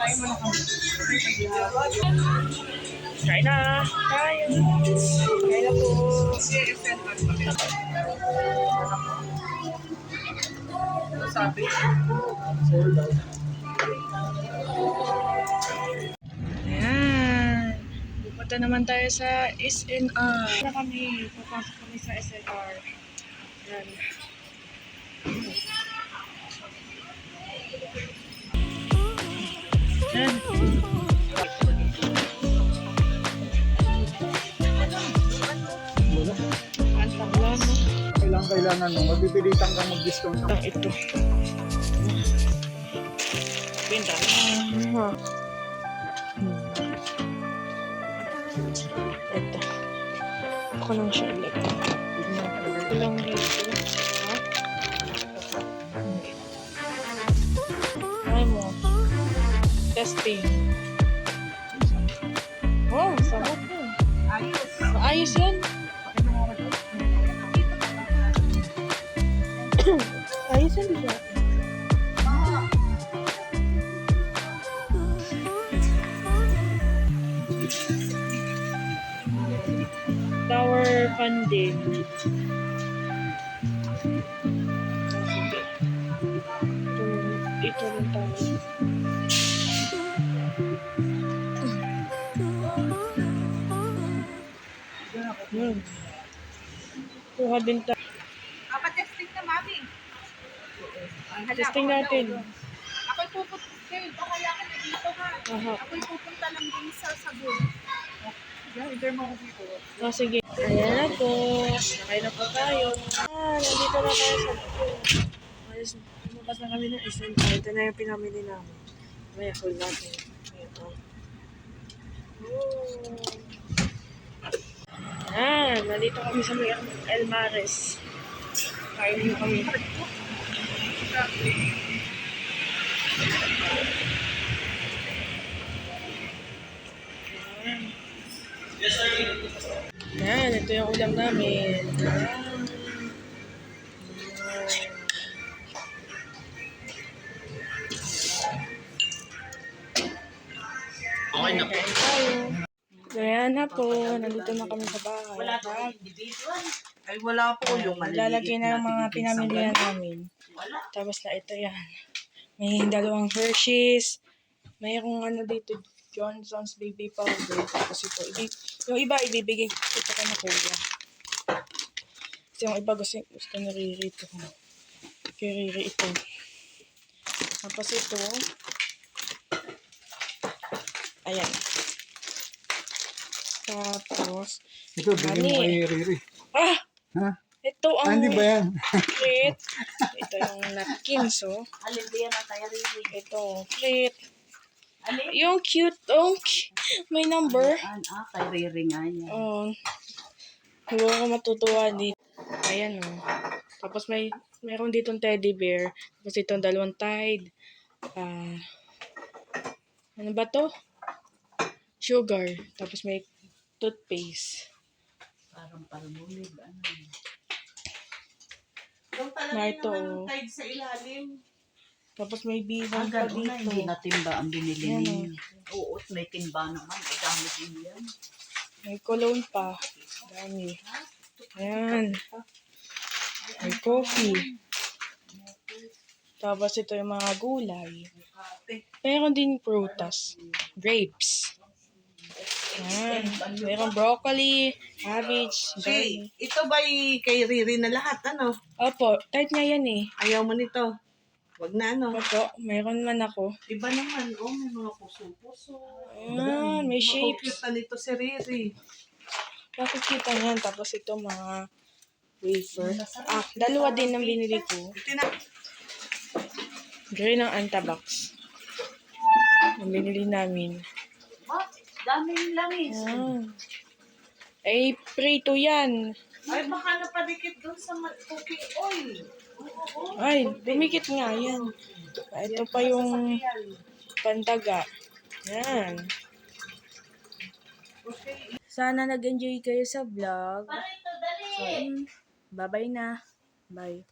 Kain mo na kami. Kain na. Kain. Kain na po. Sabi. Ayan. Pupunta naman tayo sa SNR. Pupunta kami. Papasok kami sa SNR. Ayan. Ayan. Antang lang. Kailangan mo, mapipilitan kang mag-discount. Antang ito. Pinta. Ito. Ako lang siya ulit. Ito lang dito. Ha? Ay mo. Testing. Oh, sarap yun. Ayos yan. Ayos yan, diba? Tower fan din. Ito rin tayo. Yun. Kuha din tayo. Testing na, mami. Testing natin. Ako'y pupunta. Baka yakin na dito ha. Aha. Ako'y pupunta lang din sa Sabon. Sige. Ayan na po. Sakay na po tayo. Nandito na tayo sa lumakas na kami ng isang. Ito na yung pinamili namin. May full natin. Ito. Nandito kami sa El Mares. Kain mo kami. Yan, ito yung ulam namin. Okay na po. Ayan na po, nandito na kami sa bahay. Ay, wala po yung Lalagay na yung mga pinamilihan namin. Tapos na ito yan. May dalawang Hershey's. Mayroong ano dito, Johnson's baby powder. Tapos ito, yung iba ibibigay ito ka na kuya. Kasi yung iba gusto na Riri ito. Kay Riri ito. Tapos ito, ayan. Tapos, Ito, bigyan mo kay Riri. ah! Ha? Ito ang Hindi ba yan? plate. Ito yung napkins, oh. Alin ba yan ang kaya rin? Ito, plate. Alin? Yung cute, oh. May number. Kay Riri nga yan. Oh. Huwag ako matutuwa dito. Ayan, oh. Tapos mayroon ditong teddy bear. Tapos itong dalawang Tide. Ano ba to? Sugar. Tapos may toothpaste. Parang palmolive. Ano? Ito, oh. Tide sa ilalim. Tapos may bihon pa Agad una, dito. hindi na timba ang binili Yan, ninyo. Oo, may timba naman. Ay, dami din yan. May cologne pa. Dami. Ayan. May coffee. Tapos ito yung mga gulay. Meron din prutas. Grapes. Ayan. Meron broccoli, cabbage, garlic. Ito ba'y kay Riri na lahat, ano? Opo, tight niya yan eh. Ayaw mo nito. Wag na, ano? Opo, meron man ako. Iba naman, may mga puso-puso. Ayan, may shapes. Makukita nito si Riri. Bakit kita niyan? Tapos ito mga wafer. Dalawa din ang binili ko. Gray ng Antabox. Ang binili namin. Daming langis. Ayan. Ay, prito yan. Ay, baka napadikit doon sa cooking oil. Ay, dumikit nga yan. Ito pa yung pandaga. Yan. Sana nag-enjoy kayo sa vlog. So, bye-bye na. Bye.